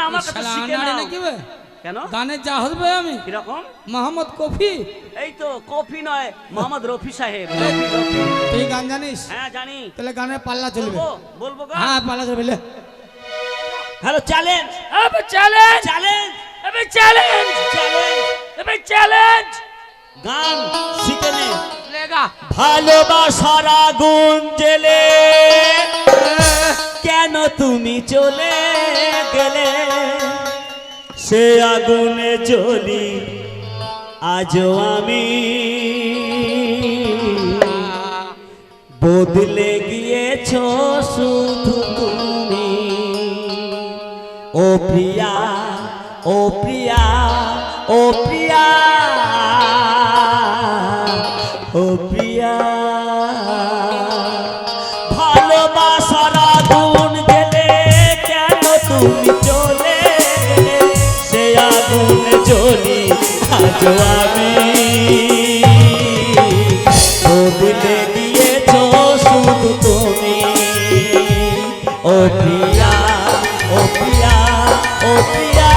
আমার কাছে শিখে নাও। কেন গানে যা হবে আমি কিরকম? মোহাম্মদ কফি। এই তো কফি নয়, মোহাম্মদ রফি সাহেব। তুই গান জানিস? হ্যাঁ জানি। তাহলে গানের পাল্লা চলবে। বলবো গান? হ্যাঁ পাল্লা চলবে। হ্যালো চ্যালেঞ্জ, আবে চ্যালেঞ্জ, চ্যালেঞ্জ, আবে চ্যালেঞ্জ, চ্যালেঞ্জ। আবে চ্যালেঞ্জ। গান শিখে নে। লেগা ভালোবাসার আগুন জ্বেলে কেন তুমি চলে গেলে, সে আগুনে জ্বলি আজও আমি, বদলে গিয়েছো শুধু তুমি। ও প্রিয়া, ও প্রিয়া, ও প্রিয়া, ও প্রিয়া। ভালোবাসার আগুন জ্বেলে কেন তুমি চলে গেলে, সে আগুন জ্বলি আজও আমি, বদলে গিয়েছো শুধু তুমি। ও প্রিয়া, ও প্রিয়া, ও প্রিয়া,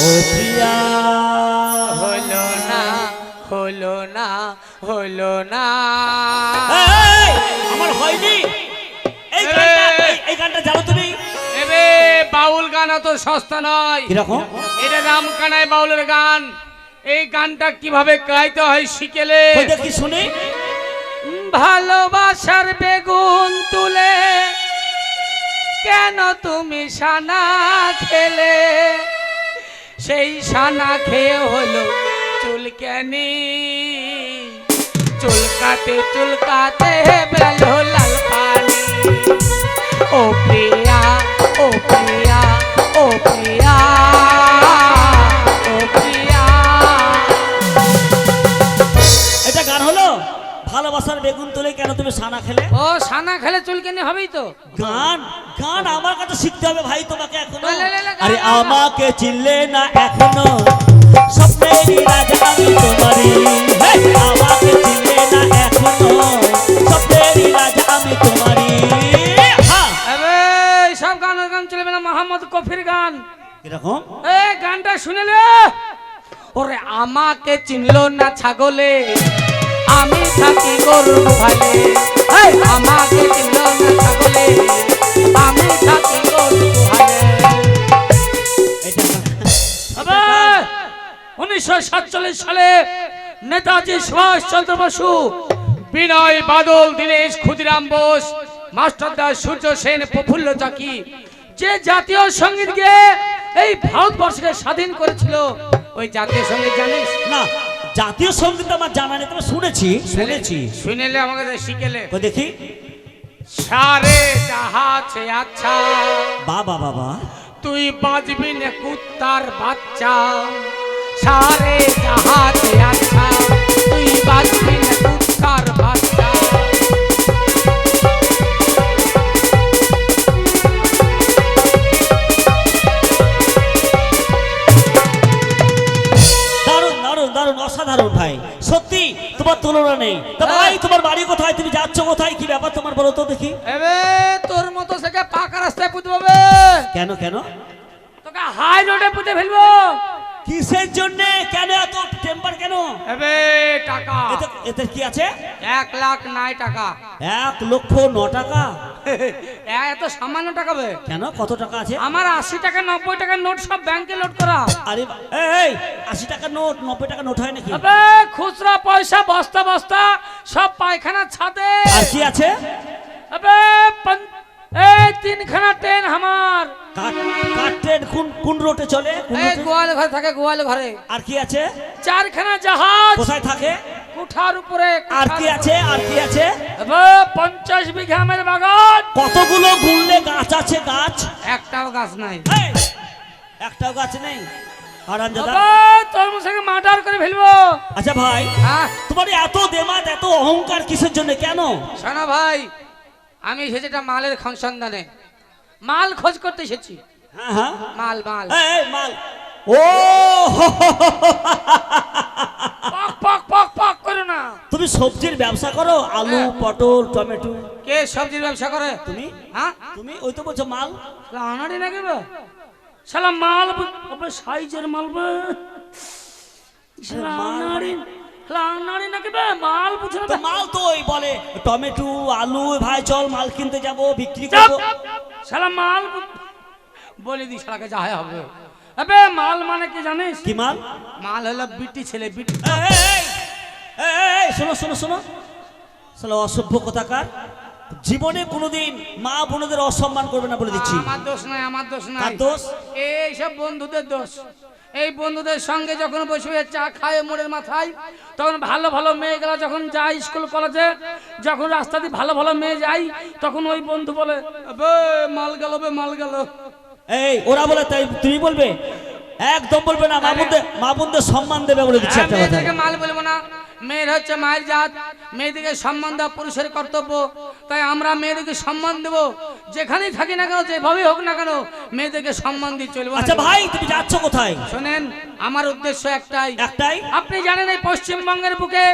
ও প্রিয়া। হলো না, হলো না, হলো না। এই, আমার হয়নি। এই গানটা, এই গানটা জানো তুমি? এবে বাউল গান অত সস্তা নয়। কিরকম? এটা রামকানাই বাউলের গান। এই গানটা কিভাবে গাইতে হয় শিখেলে। ওই দেখি শুনি। ভালোবাসার বেগুন তুলে কেন তুমি সানা খেলে, সেই সানা খেয়ে হলো চুলকানি, চুলকাতে চুলকাতে বেলো লাল পানি। ও প্রিয়া, ও প্রিয়া, ও প্রিয়া, ও প্রিয়া। এটা গান হলো? ভালোবাসার বেগুন তুলে কেন তুমি সানা খেলে? ও সানা খেলে চুলকানি হবেই তো। গান, গান আমার কাছে শিখতে হবে ভাই তোমাকে এখনো। লে, লে, লে, গান, আরে গান, গান। আমাকে চিনলে না এখনো, স্বপ্নেরই রাজা আমি তোমারই। হেই! আমাকে চিনলে না এখনো, স্বপ্নেরই রাজা আমি তোমারই। হ্যাঁ। এবে সব গানের গান চলবে না, মোহাম্মদ কফির গান। কিরকম? এই গানটা শুনেলে ওরে আমাকে চিনলো না ছাগলে, আমি থাকি গরু ভালে। এই আমাকে চিনলো না ছাগলে, আমি থাকি গরু ভালে। এটা 1947 সালে নেতাজি সুভাষচন্দ্র বসু, বিনয় বাদল, দীনেশ ক্ষুদিরাম বোস, মাস্টারদাস সূর্য সেন, প্রফুল্ল চাকি যে জাতীয় সঙ্গীত গেয়ে এই ভারতবর্ষকে স্বাধীন করেছিল, ওই জাতীয় সঙ্গীত জানিস? না, জাতীয় সঙ্গীত আমার জানা নেই, তবে শুনেছি, শুনেছি। শুনেলে আমাকে শিখেলে। ওই দেখি। সারে জাহাছে আচ্ছা, বাবা বাবা, তুই বাজবি না কুত্তার বাচ্চা। সারে জাহাছে আচ্ছা, তুই বাজবি না কুত্তার বাচ্চা। দারুণ দারুণ দারুণ, অসাধারণ ভাই, সত্যি তোমার তুলনা নেই। তা ভাই তোমার বাড়ি কোথায়, তুমি যাচ্ছ কোথায়, কি ব্যাপার তোমার বলো তো দেখি। এবে তোর মতো থেকে পাকা রাস্তায় পুঁতে হবে। কেন কেন? তোকে হাই রোডে পুঁতে ফেলবো। কিসের জন্য? কেন এত টেম্পার কেন? এবে টাকা এতে কি আছে? 1 লাখ নাই টাকা। 1,09,000 টাকা? এত সামান্য টাকা বে? কেন, কত টাকা আছে? আমার 80 টাকা 90 টাকার নোট সব ব্যাংকে লোড করা। আরে এই 80 টাকা নোট 90 টাকা নোট হয় নাকি? আবে খুচরা পয়সা বস্তা বস্তা সব পায়খানার ছাদে। আর কি আছে? আবে এই 3খানা ট্রেন আমার। কার ট্রেন? কোন রোডে চলে? এই গোয়াল ঘরে থাকে, গোয়াল ঘরে। আর কি আছে? 4খানা জাহাজ। কোথায় থাকে? কুঠার উপরে। আর কি আছে? আর কি আছে? আবে 50 বিঘা আমের বাগান। কতগুলো গুনলে গাছ আছে? গাছ একটাও গাছ নাই। এই, একটাও গাছ নেই। হারামজাদা। আবে তোর মুখে মার্ডার করে ফেলবো। আচ্ছা ভাই, হ্যাঁ তোমার এত দেমাত, এত অহংকার কিসের জন্য? কেন? শোনো ভাই, আমি এসেছি একটা মালের সন্ধানে, মাল খোঁজ করতে এসেছি। হ্যাঁ হ্যাঁ, মাল মাল। এই মাল। ও পক পক পক পক করো না। তুমি সবজির ব্যবসা করো, আলু পটল টমেটো। কে সবজির ব্যবসা করে? তুমি হ্যাঁ, তুমি ওই তো বলছো মাল। আনাড়ি নাকি বে? শালা মাল ওপরে সাইজের মাল বে। শালা মাল আনাড়ি, শালা আনাড়ি নাকি বে? মাল বুঝে না তো বে? মাল তো ওই বলে টমেটো আলু, ভাই চল মাল কিনতে যাব বিক্রি চাপ! করবো। শালা মাল বলে দি শালাকে যা হয় হবে। আবে মাল মানে কি জানিস? কি মাল? মাল হলো বিটি ছেলে, বিটি। এই, এই, এই, এই, শোনো শোনো শোনো, শালা অসভ্য কথাকার। জীবনে কোনোদিন মা বোনদের অসম্মান করবে না বলে দিচ্ছি। আমার দোষ নাই, আমার দোষ নাই। কার দোষ? এই সব বন্ধুদের দোষ। এই বন্ধুদের সঙ্গে যখন বসে বসে চা খায় মোড়ের মাথায়, তখন ভালো ভালো মেয়েগুলা যখন যায় স্কুল কলেজে, যখন রাস্তা দিয়ে ভালো ভালো মেয়ে যায়, তখন ওই বন্ধু বলে বে মাল গেল, বে মাল গেল। এই ওরা বলে তাই তুমি বলবে? একদম বলবে না। মা বোনদের সম্মান দেবে বলে দিচ্ছি একটা কথা। মেয়েদেরকে মাল বলবো না। মেয়ের হচ্ছে মায়ের জাত, মেয়েদেরকে সম্মান দেওয়া পুরুষের কর্তব্য। তাই আমরা মেয়েদেরকে সম্মান দেব, যেখানেই থাকি না কেন, যেভাবেই হোক না কেন, মেয়েদেরকে সম্মান দিয়ে চলবো। আচ্ছা ভাই তুমি যাচ্ছ কোথায়? শোনেন, আমার উদ্দেশ্য একটাই। একটাই? আপনি জানেন এই পশ্চিমবঙ্গের বুকে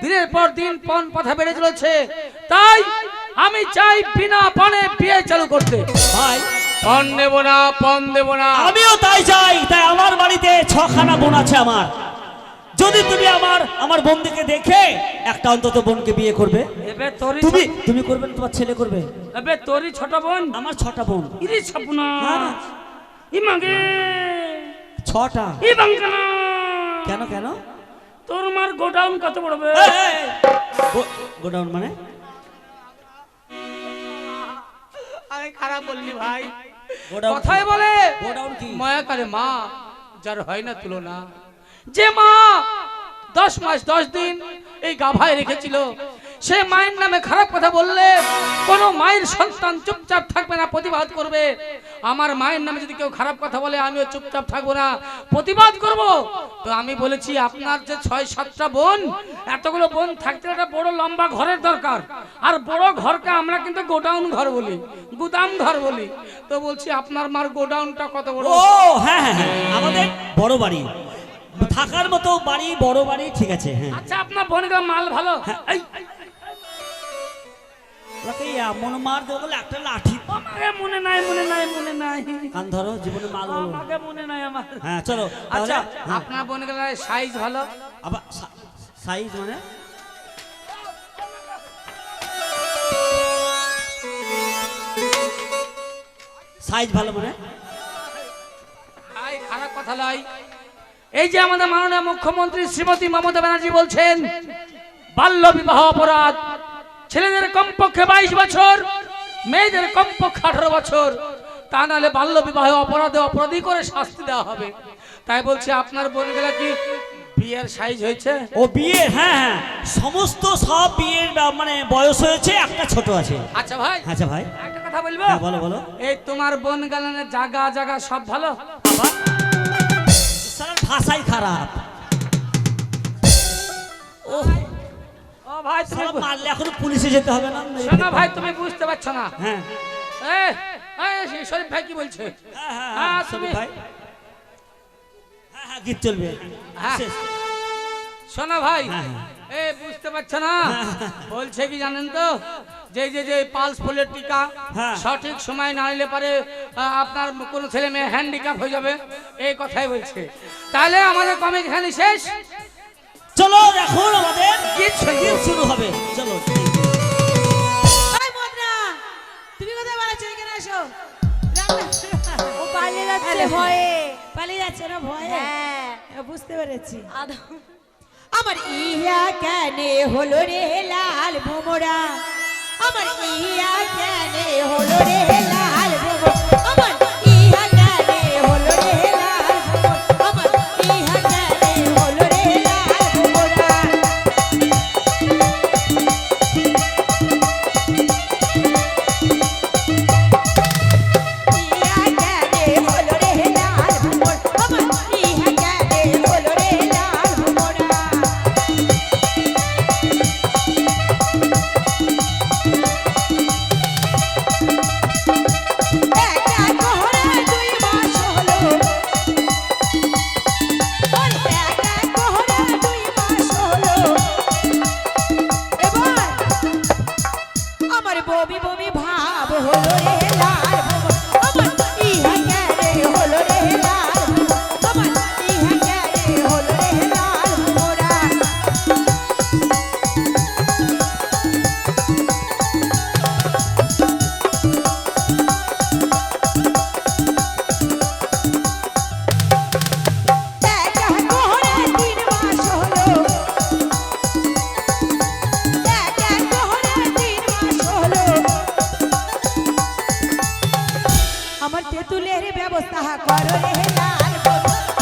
দিনের পর দিন পণ প্রথা বেড়ে চলেছে। তাই আমি চাই বিনা পণে বিয়ে চালু করতে। ভাই পণ দেব না, পণ দেব না। আমিও তাই চাই। তাই আমার বাড়িতে 6খানা বোন আছে আমার। যদি তুমি আমার বোনদিকে দেখে একটা অন্তত বোনকে বিয়ে করবে। এবে তোরই তুমি করবে না, তোমার ছেলে করবে? এবে তোরই ছোট বোন। আমার 6টা বোন। ইরে ছাপুনা হ্যাঁ। ইমাগে 6টা? ইবাঙ্কানা। কেন কেন? তোর মার গোডাউন কত বড় বে? গোডাউন মানে? আমি খারাপ বললি ভাই। গোডাউন কথাই বলে গোডাউন কি? মায়া করে মা, যার হয় না তুলনা। যে মা 10 মাস 10 দিন এই গাভায় রেখেছিল, সে মায়ের নামে খারাপ কথা বললে কোনো মায়ের সন্তান চুপচাপ থাকবে না, প্রতিবাদ করবে। আমার মায়ের নামে যদি কেউ খারাপ কথা বলে, আমিও চুপচাপ থাকবো না, প্রতিবাদ করব। তো আমি বলেছি আপনার যে 6-7টা বোন, এতগুলো বোন থাকতে একটা বড় লম্বা ঘরের দরকার। আর বড় ঘরকে আমরা কিন্তু গোডাউন ঘর বলি, গুদাম ঘর বলি। তো বলছি আপনার মার গোডাউনটা কত বড়? ও হ্যাঁ হ্যাঁ হ্যাঁ, আমাদের বড় বাড়ি, থাকার মতো বাড়ি, বড় বাড়ি, ঠিক আছে। হ্যাঁ আচ্ছা আপনার বোনের মাল ভালো? এই ওকে এমন মার দেবো বলে একটা লাঠি। আমাকে মনে নাই, মনে নাই, মনে নাই। কান ধরো, জীবনে মাল বলো। আমাকে মনে নাই আমার। হ্যাঁ চলো। আচ্ছা তাহলে, আপনার বোনের সাইজ ভালো? আবার সাইজ মানে? সাইজ ভালো মানে? আই খারাপ কথা লাই। এই যে আমাদের মাননীয় মুখ্যমন্ত্রী শ্রীমতী মমতা ব্যানার্জি বলছেন বাল্য বিবাহ অপরাধ, ছেলেদের কমপক্ষে 22 বছর, মেয়েদের কমপক্ষে 18 বছর, তা নাহলে বাল্য বিবাহ অপরাধে অপরাধী করে শাস্তি দেওয়া হবে। তাই বলছি আপনার বোনগুলা কি বিয়ের সাইজ হয়েছে? ও বিয়ে, হ্যাঁ হ্যাঁ, সমস্ত সব বিয়ের মানে বয়স হয়েছে, একটা ছোট আছে। আচ্ছা ভাই, আচ্ছা ভাই, একটা কথা বলবো? হ্যাঁ বলো বলো। এই তোমার বোন গালানের জায়গা জায়গা সব ভালো? আবার সারা ভাষাই খারাপ। ও ও ভাই তুমি সারা মারলে এখন পুলিশে যেতে হবে না? শোনো ভাই, তুমি বুঝতে পারছো না। হ্যাঁ শরীফ ভাই কি বলছে? হ্যাঁ হ্যাঁ হ্যাঁ, হ্যাঁ তুমি- ভাই, হ্যাঁ হ্যাঁ গীত চলবে। হ্যাঁ। শেষ। শোনো ভাই, হ্যাঁ, হ্যাঁ। বুঝতে পারছো না? বলছে কি জানেন তো, যে পালস পোলিও টিকা হ্যাঁ। সঠিক সময় না নিলে পারে আপনার কোনো ছেলে মেয়ে হ্যান্ডিক্যাপ হয়ে যাবে, এই কথাই বলছে। তাহলে আমাদের কমিক এখানে শেষ। চলো এখন আমাদের গীত শুনবো। গীত শুরু হবে। চলো। এই মদনা, তুমি কোথায় বাড়াচ্ছ? এখানে এসো। ও পালিয়ে যাচ্ছে ভয়ে। পালিয়ে যাচ্ছে না ভয়ে? হ্যাঁ, বুঝতে পেরেছি। আমার ইয়া কেনে হলো রে লাল ভোমরা, আমার ইয়া কেনে হলো রে লাল ভোমরা, আমার ইয়া কেনে হলো রে লাল ভোমরা, আমার ইয়া কেনে হলো রে লাল ভোমরা। ইয়া কেনে হলো রে লাল ভোমরা, আমার ইয়া কেনে হলো রে লাল ভোমরা। রে লাল আমার ইহা রে হলো রে লাল আমার ইহা রে হলো রে লাল মোরা দেখা করে 3 মাস হলো দেখা করে 3 মাস হলো আমার তেঁতুলের ব্যবস্থা করো রে লাল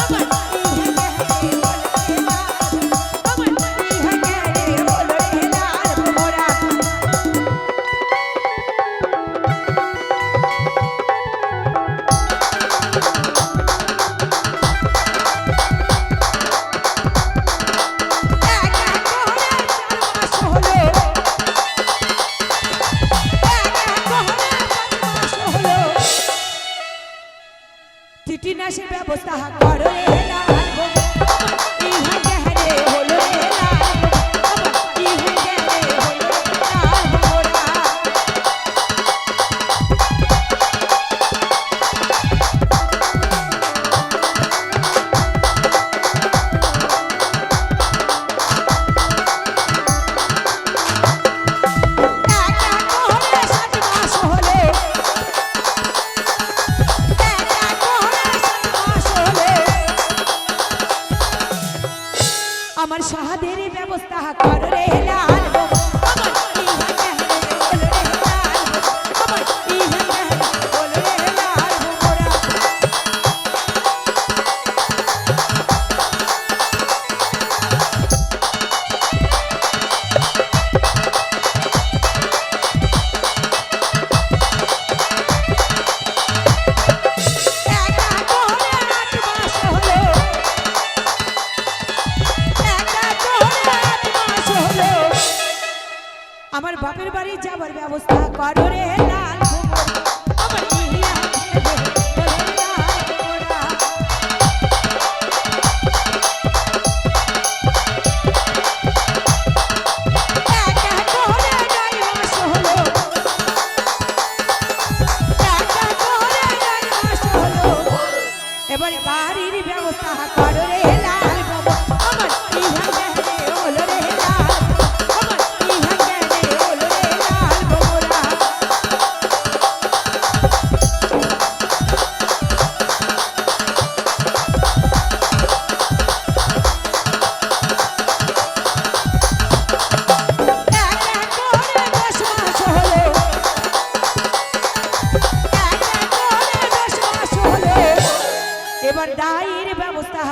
আমার ইহা রে হলো রে লাল আমার ইহা রে হলো রে লাল মোরা দেখা করে 4 মাস হলো দেখা করে 4 মাস হলো টিটিনাশের ব্যবস্থা করো রে লাল ইহা রে হলো রে লাল আমার ইহা রে হলো রে লাল মোরা দেখা করে 7 মাস হলো দেখা করে 7 মাস হলো আমার সাহাদের ব্যবস্থা করো রে লাল আমার ইহা রে হলো রে লাল আমার ইহা রে হলো রে লাল মোরা দেখা করে 8 মাস হলো দেখা করে 8 মাস হলো আমার বাপের বাড়ি যাবার ব্যবস্থা করো রে লাল আমার ইহা রে হলো রে লাল মোরা দেখা করে 9 মাস হলো দেখা করে 9 মাস হলো এবারে বাড়ির ব্যবস্থা করো রে লাল আমার ইহা রে হলো রে লাল আমার ইহা রে হলো রে লাল মোরা দেখা করে 10 মাস হলো দেখা করে 10 মাস হলো এবার দায়ের ব্যবস্থা